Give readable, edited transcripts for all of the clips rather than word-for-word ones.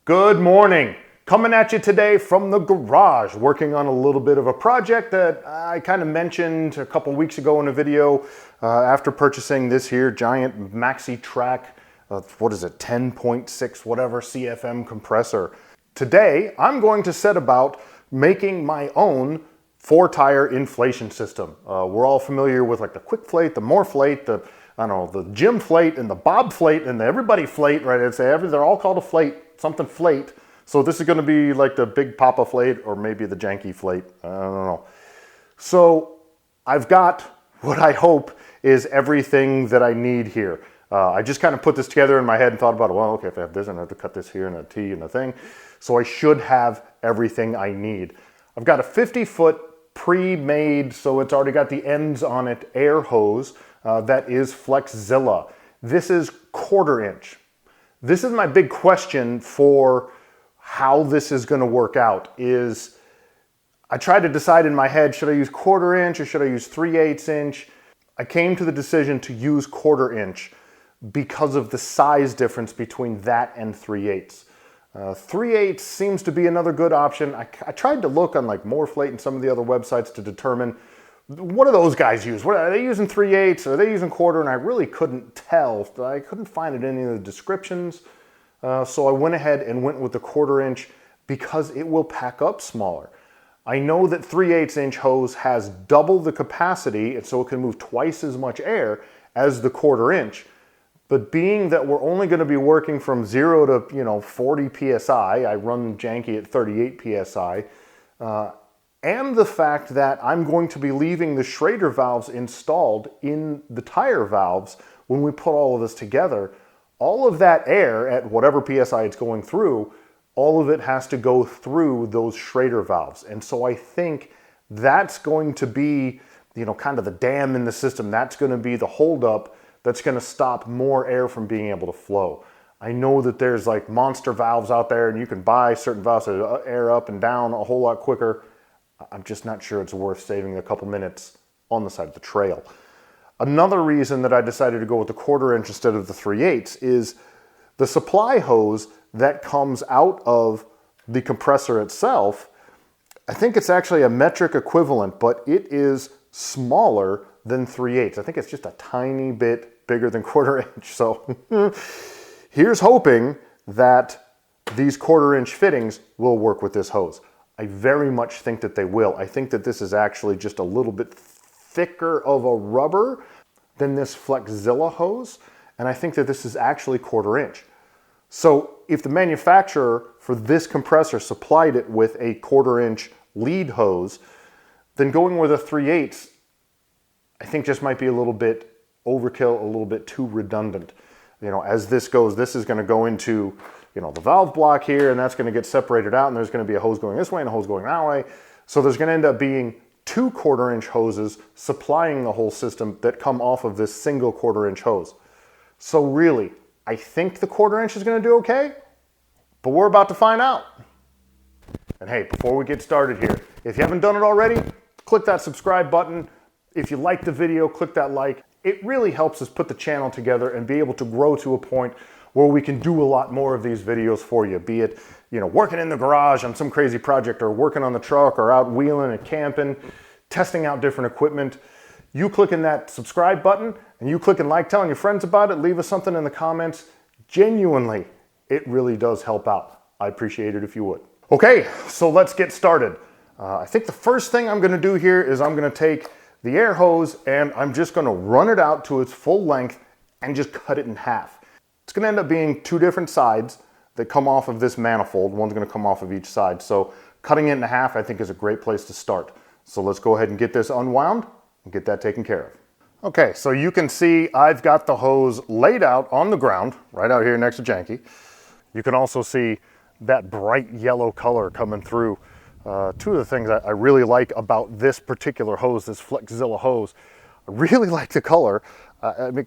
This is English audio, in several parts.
Good morning. Coming at you today from the garage, working on a little bit of a project that I kind of mentioned a couple weeks ago in a video after purchasing this here giant Maxi Trac, what is it, 10.6 whatever CFM compressor. Today, I'm going to set about making my own 4-tire inflation system. We're all familiar with like the quick flate, the more flate, the gym flate and the bob flate and the everybody flate, right? They're all called a flate, something flate. So this is going to be like the big papa flate or maybe the janky flate. I don't know. So I've got what I hope is everything that I need here. I just kind of put this together in my head and thought about, well, okay, if I have this, I have to cut this here and a T and a thing. So I should have everything I need. I've got a 50-foot pre-made, so it's already got the ends on it, air hose that is Flexzilla. This is 1/4 inch. This is my big question for how this is going to work out. Is I tried to decide in my head, should I use 1/4 inch or should I use 3/8 inch? I came to the decision to use 1/4 inch because of the size difference between that and 3/8. 3/8 seems to be another good option. I tried to look on like Moreflate and some of the other websites to determine what do those guys use? Are they using 3/8 or are they using 1/4? And I really couldn't tell. I couldn't find it in any of the descriptions. So I went ahead and went with the 1/4 inch because it will pack up smaller. I know that 3/8 inch hose has double the capacity, and so it can move twice as much air as the 1/4 inch. But being that we're only going to be working from 0 to 40 psi, I run janky at 38 psi, and the fact that I'm going to be leaving the Schrader valves installed in the tire valves when we put all of this together, all of that air at whatever psi it's going through, all of it has to go through those Schrader valves. And so I think that's going to be, kind of the dam in the system. That's going to be the holdup that's going to stop more air from being able to flow. I know that there's like monster valves out there and you can buy certain valves that air up and down a whole lot quicker. I'm just not sure it's worth saving a couple minutes on the side of the trail. Another reason that I decided to go with the 1/4 inch instead of the 3/8 is the supply hose that comes out of the compressor itself. I think it's actually a metric equivalent, but it is smaller than 3/8. I think it's just a tiny bit bigger than 1/4 inch. So here's hoping that these 1/4 inch fittings will work with this hose. I very much think that they will. I think that this is actually just a little bit thicker of a rubber than this Flexzilla hose, and I think that this is actually 1/4 inch. So if the manufacturer for this compressor supplied it with a 1/4 inch lead hose, then going with a 3/8 I think just might be a little bit overkill, a little bit too redundant. As this goes, this is going to go into the valve block here, and that's going to get separated out, and there's going to be a hose going this way and a hose going that way. So there's going to end up being 2 1/4 inch hoses supplying the whole system that come off of this single 1/4 inch hose. So really, I think the 1/4 inch is going to do okay, but we're about to find out. And hey, before we get started here, if you haven't done it already, click that subscribe button. If you like the video, click that like. It really helps us put the channel together and be able to grow to a point where we can do a lot more of these videos for you, be it working in the garage on some crazy project or working on the truck or out wheeling and camping, testing out different equipment. You clicking that subscribe button and you clicking like, telling your friends about it, leave us something in the comments. Genuinely, it really does help out. I appreciate it if you would. Okay, so let's get started. I think the first thing I'm going to do here is I'm going to take the air hose and I'm just going to run it out to its full length and just cut it in half. It's going to end up being 2 different sides that come off of this manifold. One's going to come off of each side. So cutting it in half I think is a great place to start. So let's go ahead and get this unwound and get that taken care of. Okay, so you can see I've got the hose laid out on the ground right out here next to Janky. You can also see that bright yellow color coming through. 2 of the things I really like about this particular hose, this Flexzilla hose, I really like the color.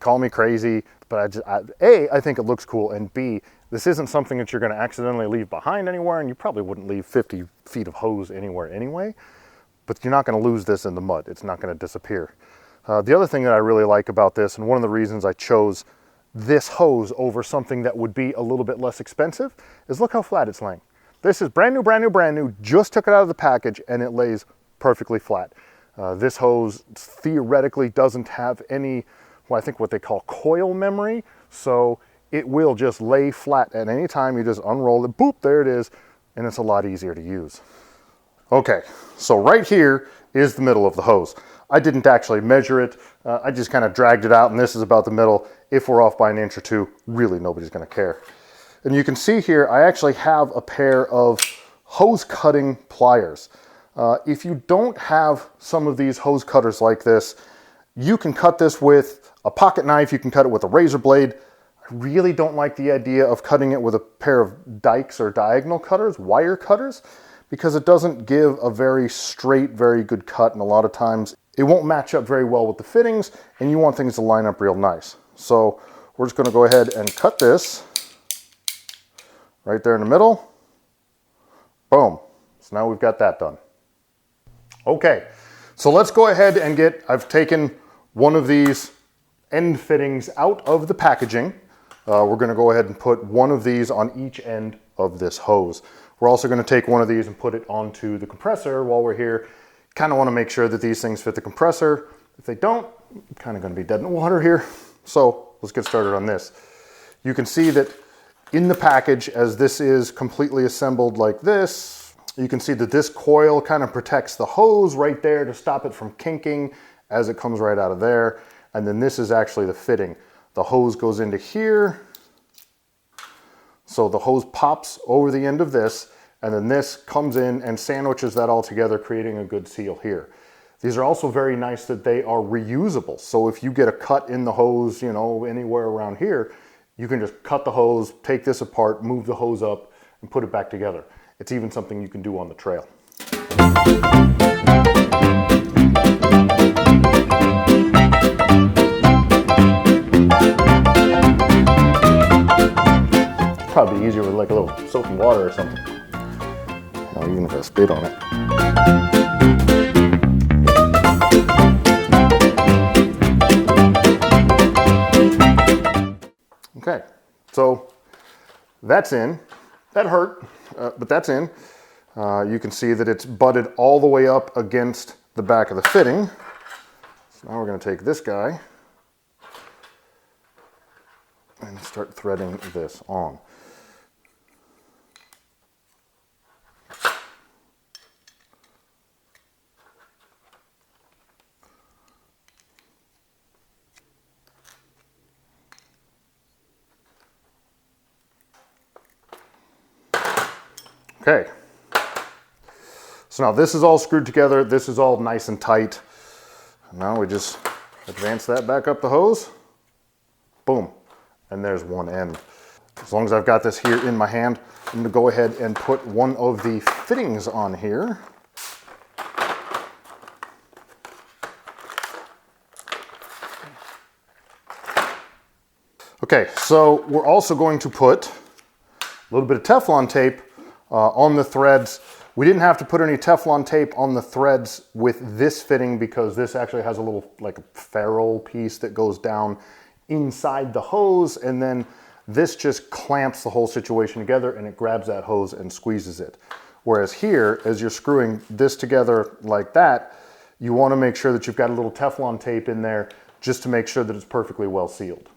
Call me crazy, but I think it looks cool, and B, this isn't something that you're going to accidentally leave behind anywhere, and you probably wouldn't leave 50 feet of hose anywhere anyway, but you're not going to lose this in the mud. It's not going to disappear. The other thing that I really like about this, and one of the reasons I chose this hose over something that would be a little bit less expensive is look how flat it's laying. This is brand new, brand new, brand new, just took it out of the package and it lays perfectly flat. This hose theoretically doesn't have any, well, I think what they call coil memory, so it will just lay flat at any time. You just unroll it, boop, there it is, and it's a lot easier to use. Okay, so right here is the middle of the hose. I didn't actually measure it. I just kind of dragged it out, and this is about the middle. If we're off by an inch or two, really nobody's going to care. And you can see here, I actually have a pair of hose cutting pliers. If you don't have some of these hose cutters like this, you can cut this with a pocket knife, you can cut it with a razor blade. I really don't like the idea of cutting it with a pair of dikes or diagonal cutters, wire cutters, because it doesn't give a very straight, very good cut, and a lot of times it won't match up very well with the fittings, and you want things to line up real nice. So we're just going to go ahead and cut this right there in the middle. Boom. So now we've got that done. Okay, so let's go ahead and I've taken one of these end fittings out of the packaging. We're going to go ahead and put one of these on each end of this hose. We're also going to take one of these and put it onto the compressor while we're here. Kind of want to make sure that these things fit the compressor. If they don't, I'm kind of going to be dead in the water here. So let's get started on this. You can see that in the package, as this is completely assembled like this, you can see that this coil kind of protects the hose right there to stop it from kinking as it comes right out of there. And then this is actually the fitting. The hose goes into here. So the hose pops over the end of this, and then this comes in and sandwiches that all together, creating a good seal here. These are also very nice that they are reusable. So if you get a cut in the hose, you know, anywhere around here, you can just cut the hose, take this apart, move the hose up, and put it back together. It's even something you can do on the trail. Probably easier with like a little soapy water or something. You know, even if I spit on it. Okay, so that's in. That hurt, but that's in. You can see that it's butted all the way up against the back of the fitting. So now we're going to take this guy and start threading this on. Okay, so now this is all screwed together. This is all nice and tight. Now we just advance that back up the hose. Boom, and there's one end. As long as I've got this here in my hand, I'm gonna go ahead and put one of the fittings on here. Okay, so we're also going to put a little bit of Teflon tape on the threads. We didn't have to put any Teflon tape on the threads with this fitting because this actually has a little like a ferrule piece that goes down inside the hose, and then this just clamps the whole situation together and it grabs that hose and squeezes it. Whereas here, as you're screwing this together like that, you want to make sure that you've got a little Teflon tape in there just to make sure that it's perfectly well sealed.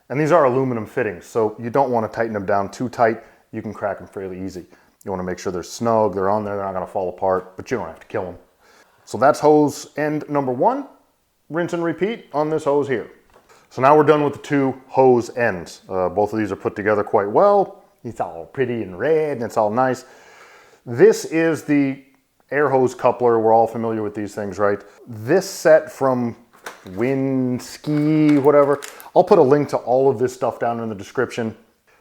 And these are aluminum fittings, so you don't want to tighten them down too tight. You can crack them fairly easy. You want to make sure they're snug, they're on there, they're not going to fall apart, but you don't have to kill them. So that's hose end number one. Rinse and repeat on this hose here. So now we're done with the two hose ends. Both of these are put together quite well. It's all pretty and red and it's all nice. This is the air hose coupler. We're all familiar with these things, right? This set from Wynnsky, whatever. I'll put a link to all of this stuff down in the description.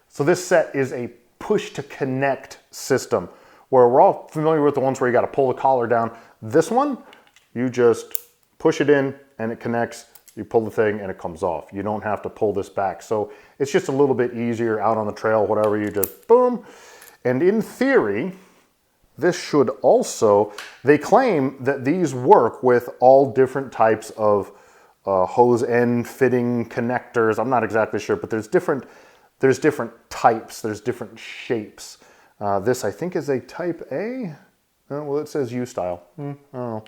So this set is a push to connect system where we're all familiar with the ones where you got to pull the collar down. This one, you just push it in and it connects You pull the thing and it comes off. You don't have to pull this back. So it's just a little bit easier out on the trail, whatever, you just boom. And in theory, this should also, they claim that these work with all different types of hose end fitting connectors. I'm not exactly sure, but there's different types, there's different shapes. This I think is a type A. Well, it says U style. I don't know.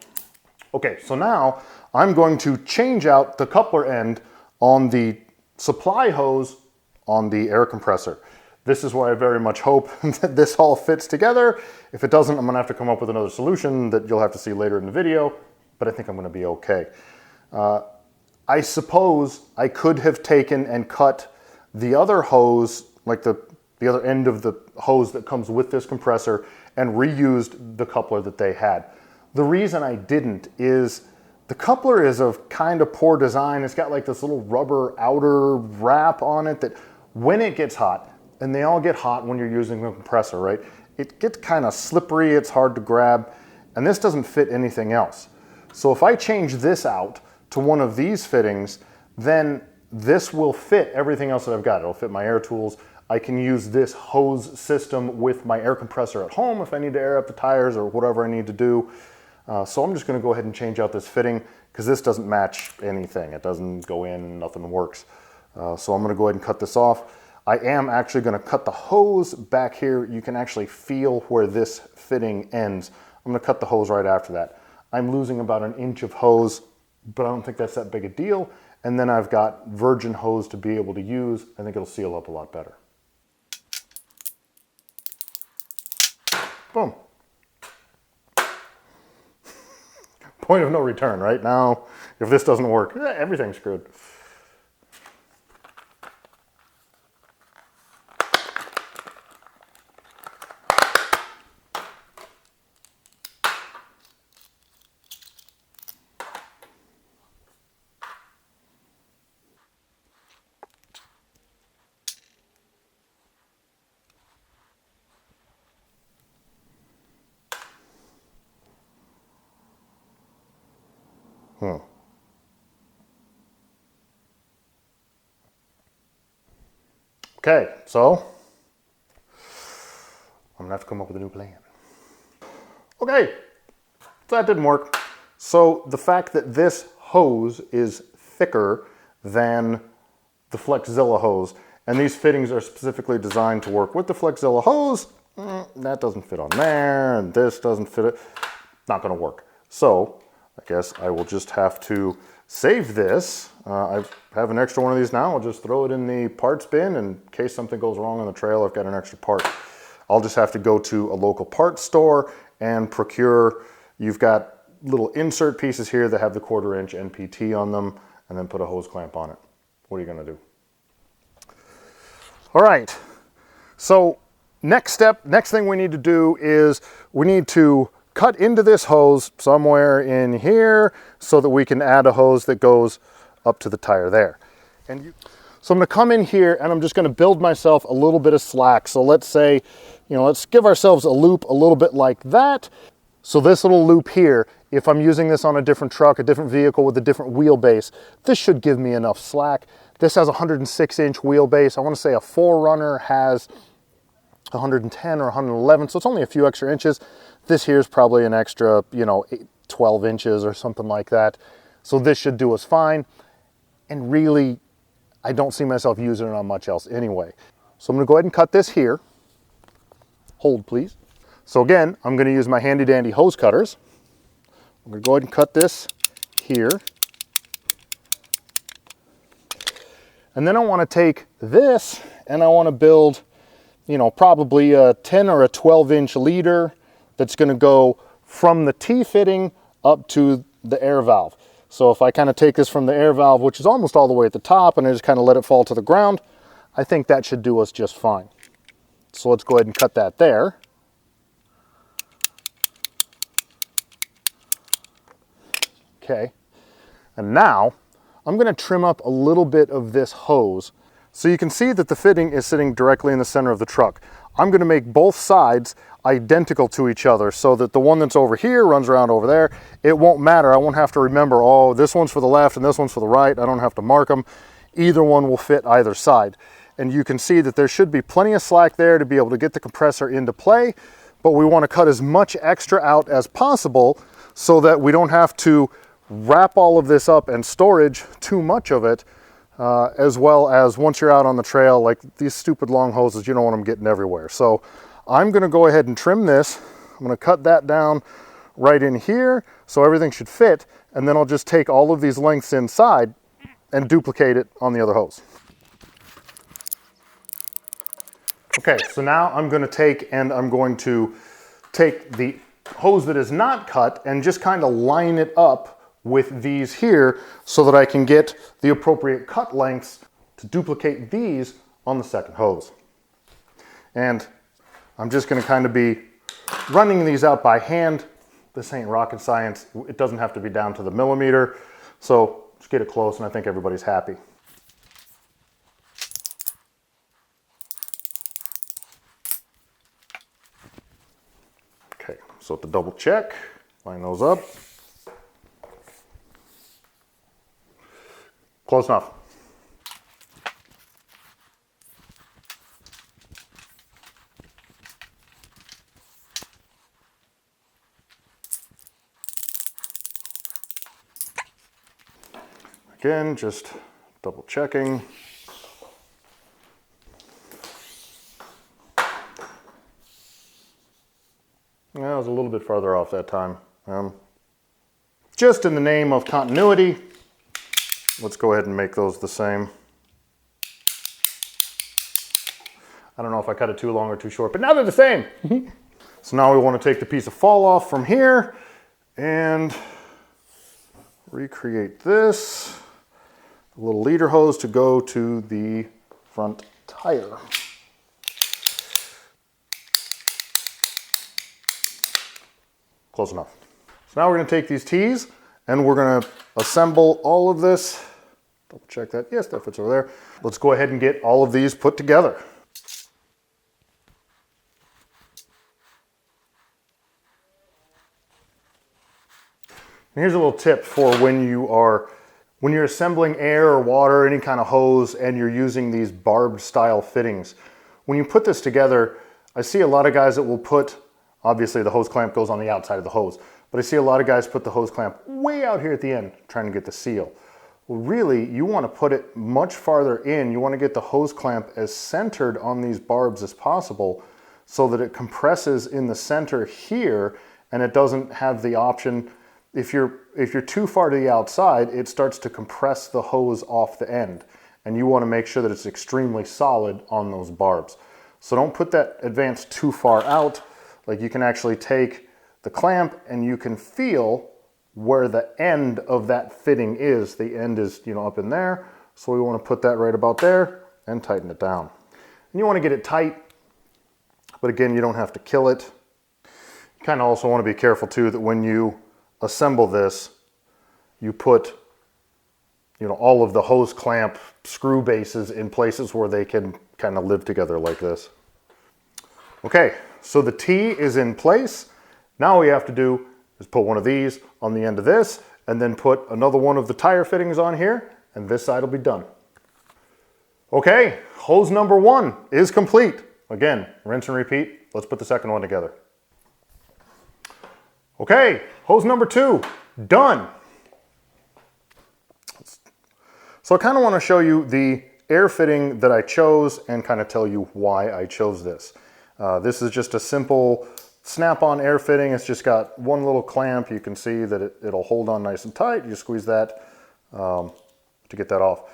Okay, so now I'm going to change out the coupler end on the supply hose on the air compressor. This is where I very much hope that this all fits together. If it doesn't, I'm gonna have to come up with another solution that you'll have to see later in the video, but I think I'm gonna be okay. I suppose I could have taken and cut the other hose, like the other end of the hose that comes with this compressor, and reused the coupler that they had. The reason I didn't is the coupler is of kind of poor design. It's got like this little rubber outer wrap on it that when it gets hot, and they all get hot when you're using the compressor, right? It gets kind of slippery, it's hard to grab, and this doesn't fit anything else. So if I change this out to one of these fittings, then this will fit everything else that I've got. It'll fit my air tools. I can use this hose system with my air compressor at home if I need to air up the tires or whatever I need to do. So I'm just gonna go ahead and change out this fitting because this doesn't match anything. It doesn't go in, nothing works. So I'm gonna go ahead and cut this off. I am actually gonna cut the hose back here. You can actually feel where this fitting ends. I'm gonna cut the hose right after that. I'm losing about 1 inch of hose, but I don't think that's that big a deal. And then I've got virgin hose to be able to use. I think it'll seal up a lot better. Boom. Point of no return, right? Now, if this doesn't work, everything's screwed. Okay, so I'm gonna have to come up with a new plan. Okay, so that didn't work. So the fact that this hose is thicker than the Flexzilla hose, and these fittings are specifically designed to work with the Flexzilla hose, that doesn't fit on there, and this doesn't fit it. Not gonna work. So I guess I will just have to save this. I have an extra one of these now. I'll just throw it in the parts bin, and in case something goes wrong on the trail, I've got an extra part. I'll just have to go to a local parts store and procure. You've got little insert pieces here that have the 1/4 inch NPT on them, and then put a hose clamp on it. What are you gonna do? All right, so next thing we need to do is we need to cut into this hose somewhere in here so that we can add a hose that goes up to the tire there. So I'm gonna come in here and I'm just gonna build myself a little bit of slack. So let's say, let's give ourselves a loop a little bit like that. So this little loop here, if I'm using this on a different truck, a different vehicle with a different wheelbase, this should give me enough slack. This has a 106-inch wheelbase. I wanna say a 4Runner has 110 or 111, so it's only a few extra inches. This here is probably an extra, 12 inches or something like that. So this should do us fine. And really, I don't see myself using it on much else anyway. So I'm gonna go ahead and cut this here. Hold, please. So again, I'm gonna use my handy dandy hose cutters. I'm gonna go ahead and cut this here. And then I wanna take this and I wanna build, probably a 10 or a 12-inch leader that's gonna go from the T-fitting up to the air valve. So if I kind of take this from the air valve, which is almost all the way at the top, and I just kind of let it fall to the ground, I think that should do us just fine. So let's go ahead and cut that there. Okay, and now I'm gonna trim up a little bit of this hose. So you can see that the fitting is sitting directly in the center of the truck. I'm gonna make both sides identical to each other, so that the one that's over here runs around over there. It won't matter. I won't have to remember, oh, this one's for the left and this one's for the right. I don't have to mark them. Either one will fit either side. And you can see that there should be plenty of slack there to be able to get the compressor into play, but we want to cut as much extra out as possible so that we don't have to wrap all of this up and storage too much of it, as well as once you're out on the trail, like these stupid long hoses, you don't want them getting everywhere. So I'm going to go ahead and trim this. I'm going to cut that down right in here so everything should fit, and then I'll just take all of these lengths inside and duplicate it on the other hose. Okay, so now I'm going to take the hose that is not cut and just kind of line it up with these here so that I can get the appropriate cut lengths to duplicate these on the second hose. And I'm just going to kind of be running these out by hand. This ain't rocket science. It doesn't have to be down to the millimeter. So just get it close and I think everybody's happy. Okay, so to double check, line those up. Close enough. Again, just double checking. Yeah, I was a little bit farther off that time. Just in the name of continuity, let's go ahead and make those the same. I don't know if I cut it too long or too short, but now they're the same. So now we want to take the piece of fall off from here and recreate this. A little leader hose to go to the front tire. Close enough. So now we're going to take these T's and we're going to assemble all of this. Double check that. Yes, that fits over there. Let's go ahead and get all of these put together. And here's a little tip for when you're assembling air or water, any kind of hose, and you're using these barbed style fittings. When you put this together, I see a lot of guys that will put, obviously the hose clamp goes on the outside of the hose, but I see a lot of guys put the hose clamp way out here at the end, trying to get the seal. Well, really, you want to put it much farther in. You want to get the hose clamp as centered on these barbs as possible so that it compresses in the center here and it doesn't have the option. If you're too far to the outside, it starts to compress the hose off the end, and you want to make sure that it's extremely solid on those barbs. So don't put that advance too far out. Like, you can actually take the clamp and you can feel where the end of that fitting is. The end is, up in there. So we want to put that right about there and tighten it down. And you want to get it tight, but again, you don't have to kill it. You kind of also want to be careful too that when you assemble this, you put all of the hose clamp screw bases in places where they can kind of live together like this. Okay, so the T is in place. Now all we have to do is put one of these on the end of this and then put another one of the tire fittings on here, and this side will be done. Okay, hose number 1 is complete. Again, rinse and repeat. Let's put the second one together. Okay, hose number 2, done. So I kind of want to show you the air fitting that I chose and kind of tell you why I chose this. This is just a simple snap-on air fitting. It's just got one little clamp. You can see that it'll hold on nice and tight. You squeeze that to get that off.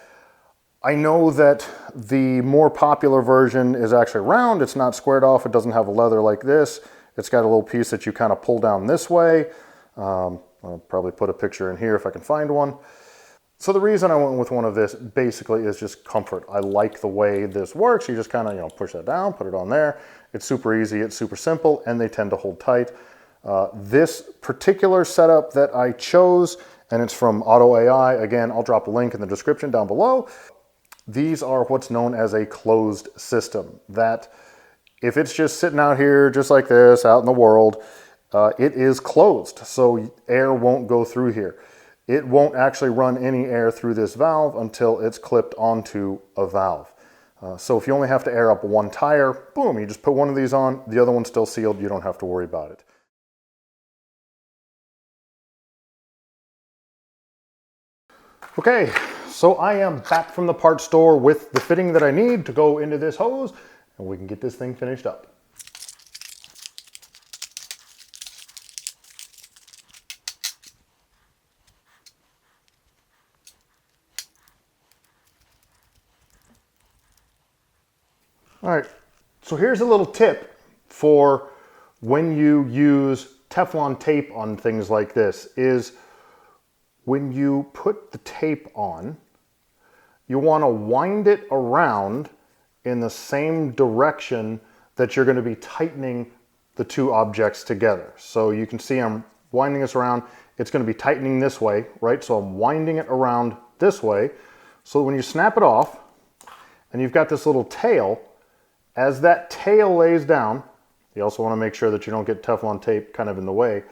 I know that the more popular version is actually round. It's not squared off. It doesn't have a leather like this. It's got a little piece that you kind of pull down this way. I'll probably put a picture in here if I can find one. So the reason I went with one of this basically is just comfort. I like the way this works. You just kind of push that down, put it on there. It's super easy, it's super simple, and they tend to hold tight. This particular setup that I chose, and it's from AstroAI, again, I'll drop a link in the description down below. These are what's known as a closed system. That If it's just sitting out here just like this, out in the world, it is closed, so air won't go through here. It won't actually run any air through this valve until it's clipped onto a valve. So if you only have to air up one tire, boom, you just put one of these on, the other one's still sealed, you don't have to worry about it. Okay, so I am back from the parts store with the fitting that I need to go into this hose, and we can get this thing finished up. All right, so here's a little tip for when you use Teflon tape on things like this is when you put the tape on, you want to wind it around in the same direction that you're going to be tightening the two objects together. So you can see I'm winding this around. It's going to be tightening this way, right? So I'm winding it around this way. So when you snap it off and you've got this little tail, as that tail lays down, you also want to make sure that you don't get Teflon tape kind of in the way,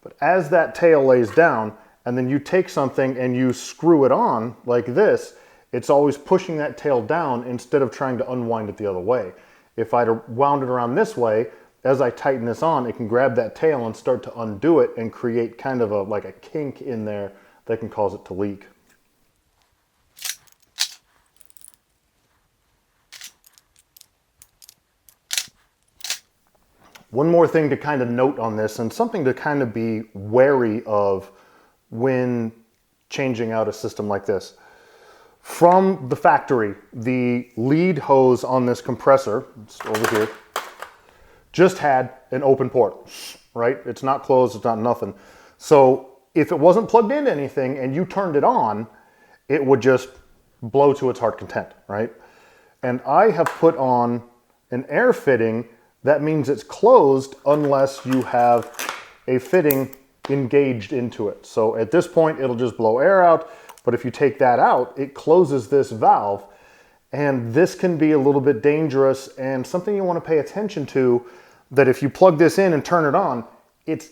but as that tail lays down and then you take something and you screw it on like this, it's always pushing that tail down instead of trying to unwind it the other way. If I'd wound it around this way, as I tighten this on, it can grab that tail and start to undo it and create kind of like a kink in there that can cause it to leak. One more thing to kind of note on this, and something to kind of be wary of when changing out a system like this. From the factory, the lead hose on this compressor, it's over here, just had an open port, right? It's not closed, it's not nothing. So if it wasn't plugged into anything and you turned it on, it would just blow to its heart content, right? And I have put on an air fitting. That means it's closed unless you have a fitting engaged into it. So at this point, it'll just blow air out. But if you take that out, it closes this valve. And this can be a little bit dangerous and something you want to pay attention to, that if you plug this in and turn it on, it's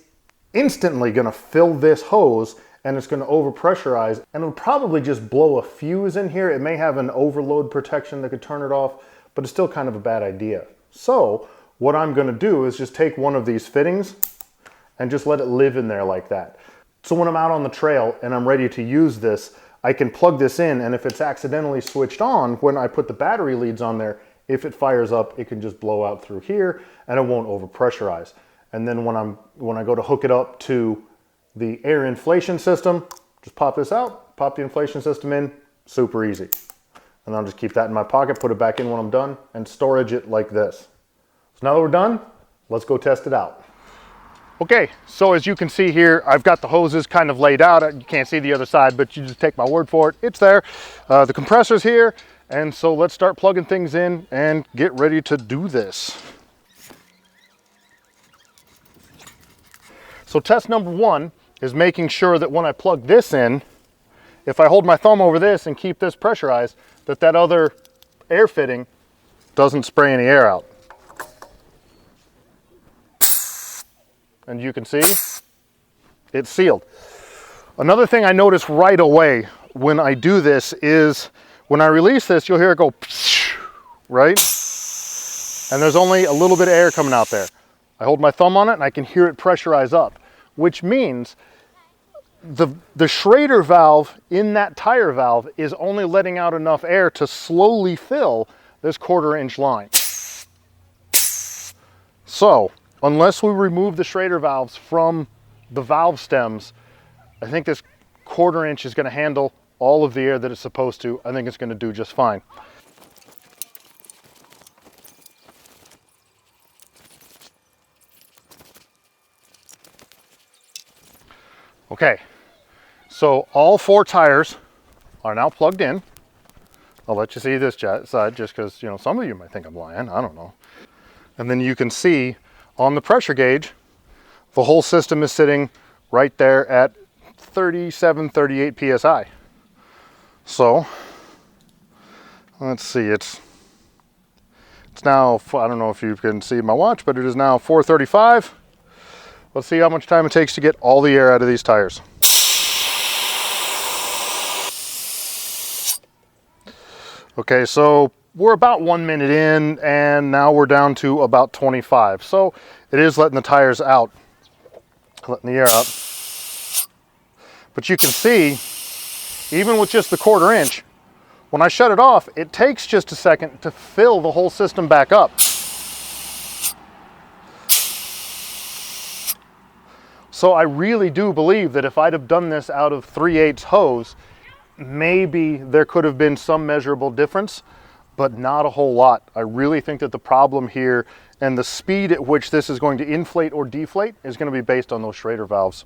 instantly going to fill this hose and it's going to overpressurize and it'll probably just blow a fuse in here. It may have an overload protection that could turn it off, but it's still kind of a bad idea. So what I'm going to do is just take one of these fittings and just let it live in there like that. So when I'm out on the trail and I'm ready to use this, I can plug this in, and if it's accidentally switched on, when I put the battery leads on there, if it fires up, it can just blow out through here and it won't overpressurize. And then when I go to hook it up to the air inflation system, just pop this out, pop the inflation system in, super easy. And I'll just keep that in my pocket, put it back in when I'm done, and storage it like this. So now that we're done, let's go test it out. Okay, so as you can see here, I've got the hoses kind of laid out. You can't see the other side, but you just take my word for it. It's there. The compressor's here. And so let's start plugging things in and get ready to do this. So test number one is making sure that when I plug this in, if I hold my thumb over this and keep this pressurized, that other air fitting doesn't spray any air out. And you can see it's sealed. Another thing I notice right away when I do this is when I release this, you'll hear it go, right? And there's only a little bit of air coming out there. I hold my thumb on it and I can hear it pressurize up, which means the Schrader valve in that tire valve is only letting out enough air to slowly fill this 1/4 inch line. So unless we remove the Schrader valves from the valve stems, I think this 1/4 inch is going to handle all of the air that it's supposed to. I think it's going to do just fine. Okay, so all 4 tires are now plugged in. I'll let you see this side just because, you know, some of you might think I'm lying. I don't know. And then you can see on the pressure gauge, the whole system is sitting right there at 37, 38 PSI. So let's see, it's It's now, I don't know if you can see my watch, but it is now 4:35. Let's see how much time it takes to get all the air out of these tires. Okay, so we're about 1 minute in, and now we're down to about 25. So it is letting the tires out, letting the air out. But you can see, even with just the 1/4 inch, when I shut it off, it takes just a second to fill the whole system back up. So I really do believe that if I'd have done this out of 3/8 hose, maybe there could have been some measurable difference, but not a whole lot. I really think that the problem here and the speed at which this is going to inflate or deflate is going to be based on those Schrader valves.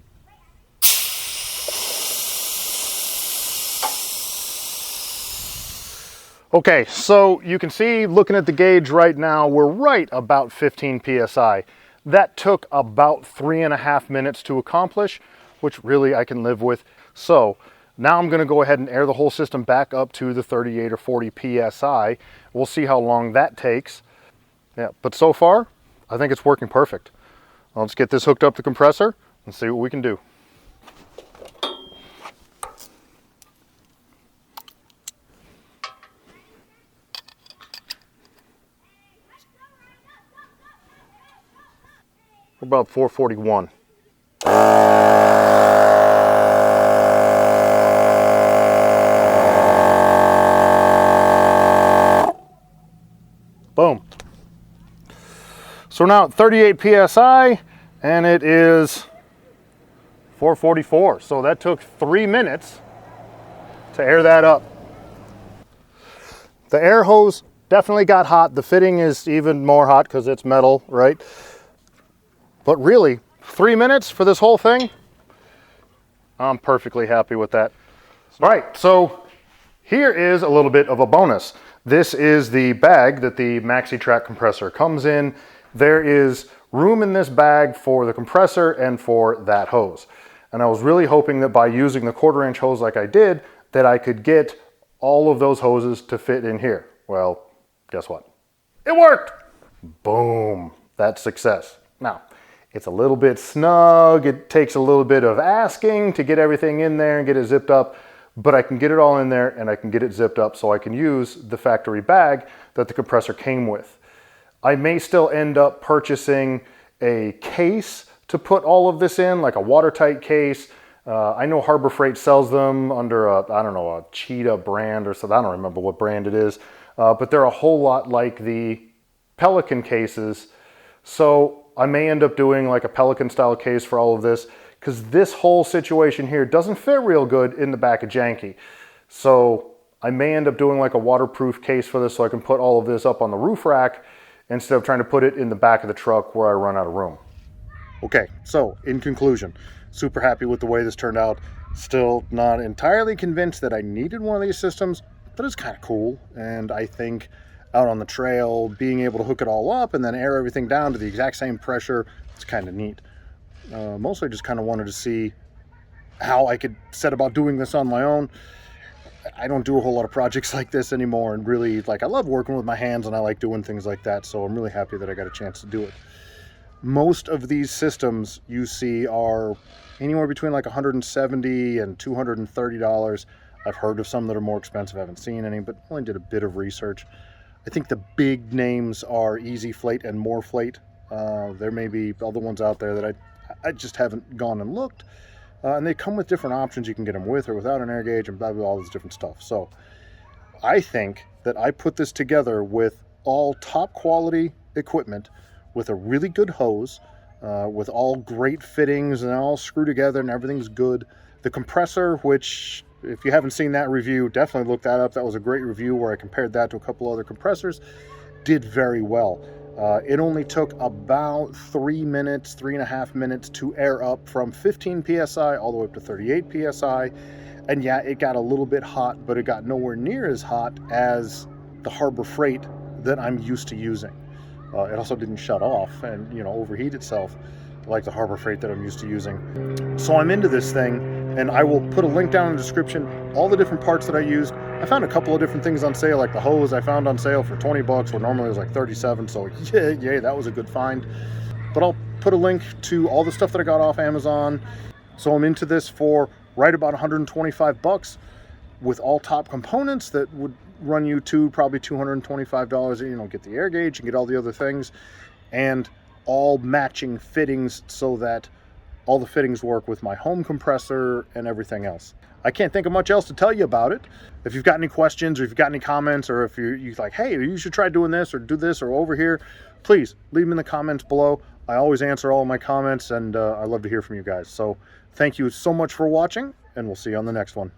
Okay, so you can see, looking at the gauge right now, we're right about 15 PSI. That took about 3.5 minutes to accomplish, which really I can live with. So now I'm going to go ahead and air the whole system back up to the 38 or 40 PSI. We'll see how long that takes. Yeah, but so far, I think it's working perfect. Let's get this hooked up to the compressor and see what we can do. We're about 441. Boom. So now at 38 PSI, and it is 444. So that took 3 minutes to air that up. The air hose definitely got hot. The fitting is even more hot because it's metal, right? But really, 3 minutes for this whole thing, I'm perfectly happy with that. All right, so here is a little bit of a bonus. This is the bag that the Maxi Trac compressor comes in. There is room in this bag for the compressor and for that hose. And I was really hoping that by using the 1/4 inch hose like I did, that I could get all of those hoses to fit in here. Well, guess what? It worked! Boom, that's success. Now, it's a little bit snug. It takes a little bit of asking to get everything in there and get it zipped up, but I can get it all in there and I can get it zipped up so I can use the factory bag that the compressor came with. I may still end up purchasing a case to put all of this in, like a watertight case. I know Harbor Freight sells them under a, I don't know, a Cheetah brand or something. I don't remember what brand it is, but they're a whole lot like the Pelican cases. So I may end up doing like a Pelican style case for all of this, because this whole situation here doesn't fit real good in the back of Janky. So I may end up doing like a waterproof case for this so I can put all of this up on the roof rack instead of trying to put it in the back of the truck where I run out of room. Okay, so in conclusion, super happy with the way this turned out. Still not entirely convinced that I needed one of these systems, but it's kind of cool. And I think out on the trail, being able to hook it all up and then air everything down to the exact same pressure, it's kind of neat. Mostly just kind of wanted to see how I could set about doing this on my own. I don't do a whole lot of projects like this anymore, and really, like, I love working with my hands and I like doing things like that, so I'm really happy that I got a chance to do it. Most of these systems you see are anywhere between like $170 and $230. I've heard of some that are more expensive. I haven't seen any, but only did a bit of research. I think the big names are EasyFlate and MoreFlate. There may be other ones out there that I just haven't gone and looked. And they come with different options. You can get them with or without an air gauge and blah, blah, all this different stuff. So I think that I put this together with all top quality equipment, with a really good hose, with all great fittings and all screwed together and everything's good. The compressor, which if you haven't seen that review, definitely look that up. That was a great review where I compared that to a couple other compressors. Did very well. It only took about 3 minutes, 3.5 minutes to air up from 15 PSI all the way up to 38 PSI. And yeah, it got a little bit hot, but it got nowhere near as hot as the Harbor Freight that I'm used to using. It also didn't shut off and, you know, overheat itself like the Harbor Freight that I'm used to using. So I'm into this thing, and I will put a link down in the description, all the different parts that I used, I found a couple of different things on sale, like the hose I found on sale for 20 bucks, where normally it was like 37, so yeah, that was a good find. But I'll put a link to all the stuff that I got off Amazon. So I'm into this for right about 125 bucks with all top components that would run you to probably $225. You know, get the air gauge and get all the other things, and all matching fittings so that all the fittings work with my home compressor and everything else. I can't think of much else to tell you about it. If you've got any questions, or if you've got any comments, or if you're like, hey, you should try doing this or do this or over here, please leave them in the comments below. I always answer all of my comments, and I love to hear from you guys. So thank you so much for watching, and we'll see you on the next one.